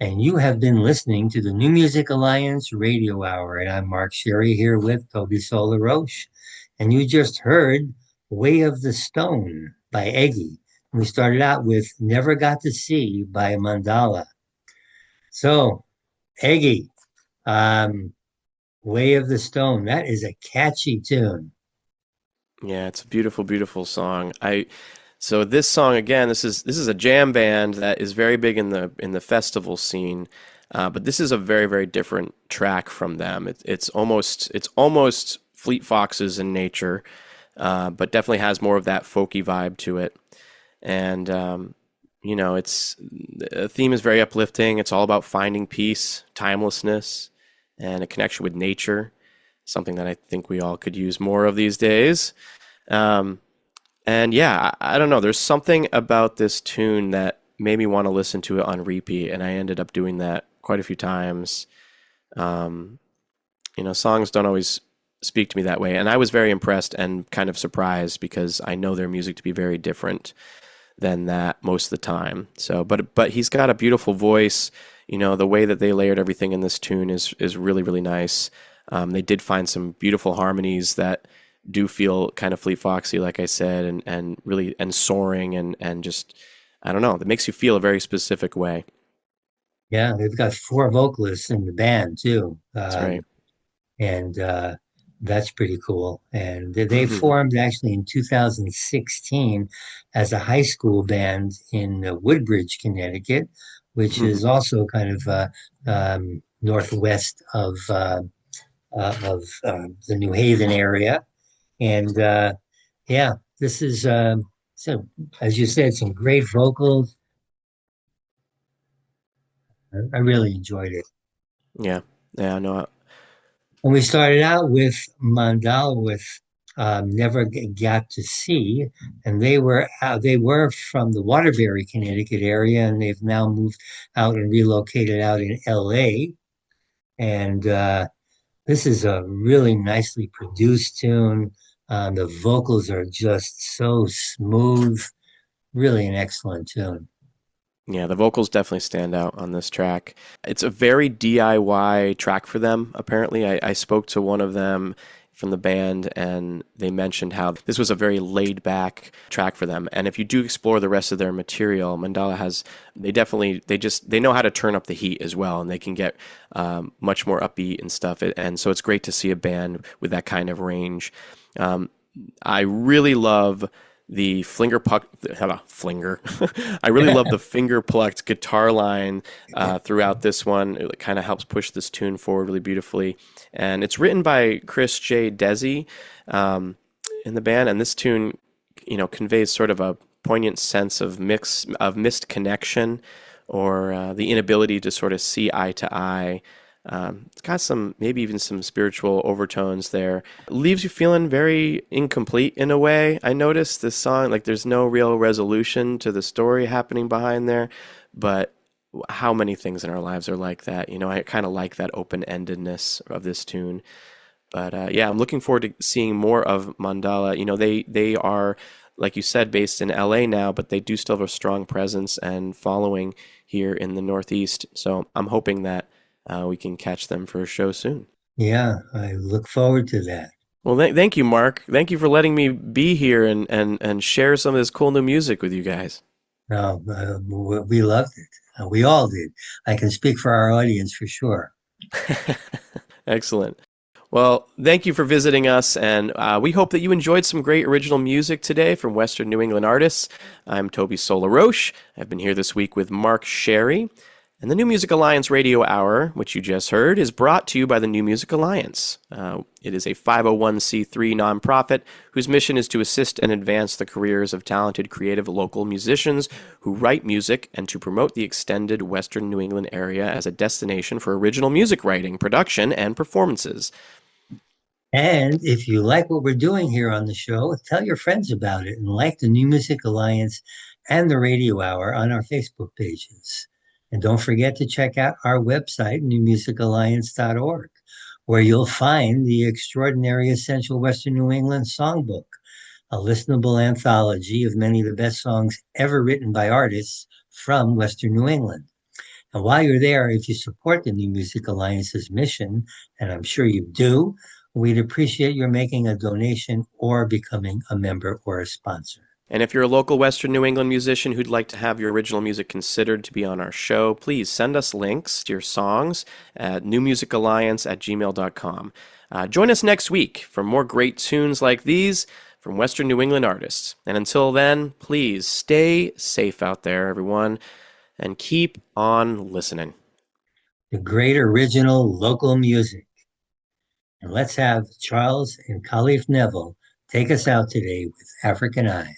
and you have been listening to the New Music Alliance Radio Hour. And I'm Mark Sherry here with Toby Solaroche. And you just heard Way of the Stone by Eggy. And we started out with Never Got to See by Mandala. So, Eggy, um, Way of the Stone, that is a catchy tune. Yeah, it's a beautiful, beautiful song. So this song again, this is a jam band that is very big in the festival scene, but this is a very, very different track from them. It's almost Fleet Foxes in nature, but definitely has more of that folky vibe to it. And it's the theme is very uplifting. It's all about finding peace, timelessness, and a connection with nature, something that I think we all could use more of these days. Um, and yeah, I don't know. There's something about this tune that made me want to listen to it on repeat, and I ended up doing that quite a few times. Um, Songs don't always speak to me that way, and I was very impressed and kind of surprised because I know their music to be very different than that most of the time. So, but he's got a beautiful voice. The way that they layered everything in this tune is really, really nice. They did find some beautiful harmonies that do feel kind of Fleet Foxy, like I said, and really and soaring and just I don't know. That makes you feel a very specific way. Yeah, they've got four vocalists in the band too. That's right. And That's pretty cool. And they formed actually in 2016 as a high school band in Woodbridge, Connecticut, which is also kind of northwest of the New Haven area. And yeah, this is so as you said, some great vocals. I really enjoyed it. Yeah, yeah, no, And we started out with Mandala with Never Got to See, and they were from the Waterbury, Connecticut area, and they've now moved out and relocated out in LA. And this is a really nicely produced tune. The vocals are just so smooth, really an excellent tune. yeah, the vocals definitely stand out on this track. It's a very DIY track for them, apparently. I spoke to one of them from the band, and they mentioned how this was a very laid back track for them. And if you do explore the rest of their material, Mandala has, they know how to turn up the heat as well, and they can get much more upbeat and stuff. And so it's great to see a band with that kind of range. Um, I really love the flinger. I really love the finger plucked guitar line throughout this one. It kind of helps push this tune forward really beautifully. And it's written by Chris J. Desi in the band. And this tune, conveys sort of a poignant sense of missed connection or the inability to sort of see eye to eye. It's got maybe even some spiritual overtones there. It leaves you feeling very incomplete in a way. I noticed this song, like there's no real resolution to the story happening behind there, but how many things in our lives are like that? I kind of like that open-endedness of this tune. But yeah, I'm looking forward to seeing more of Mandala. They are, like you said, based in LA now, but they do still have a strong presence and following here in the Northeast. So I'm hoping that we can catch them for a show soon. Yeah, I look forward to that. Well, thank you, Mark. Thank you for letting me be here and share some of this cool new music with you guys. No, we loved it. We all did. I can speak for our audience for sure. Excellent. Well, thank you for visiting us, and we hope that you enjoyed some great original music today from Western New England artists. I'm Toby Solaroche. I've been here this week with Mark Sherry. And the New Music Alliance Radio Hour, which you just heard, is brought to you by the New Music Alliance. It is a 501c3 nonprofit whose mission is to assist and advance the careers of talented, creative local musicians who write music and to promote the extended Western New England area as a destination for original music writing, production, and performances. And if you like what we're doing here on the show, tell your friends about it and like the New Music Alliance and the Radio Hour on our Facebook pages. And don't forget to check out our website, newmusicalliance.org, where you'll find the Extraordinary Essential Western New England Songbook, a listenable anthology of many of the best songs ever written by artists from Western New England. And while you're there, if you support the New Music Alliance's mission, and I'm sure you do, we'd appreciate your making a donation or becoming a member or a sponsor. And if you're a local Western New England musician who'd like to have your original music considered to be on our show, please send us links to your songs at newmusicalliance@gmail.com. Join us next week for more great tunes like these from Western New England artists. And until then, please stay safe out there, everyone, and keep on listening. The great original local music. And let's have Charles and Khalif Neville take us out today with African Eyes.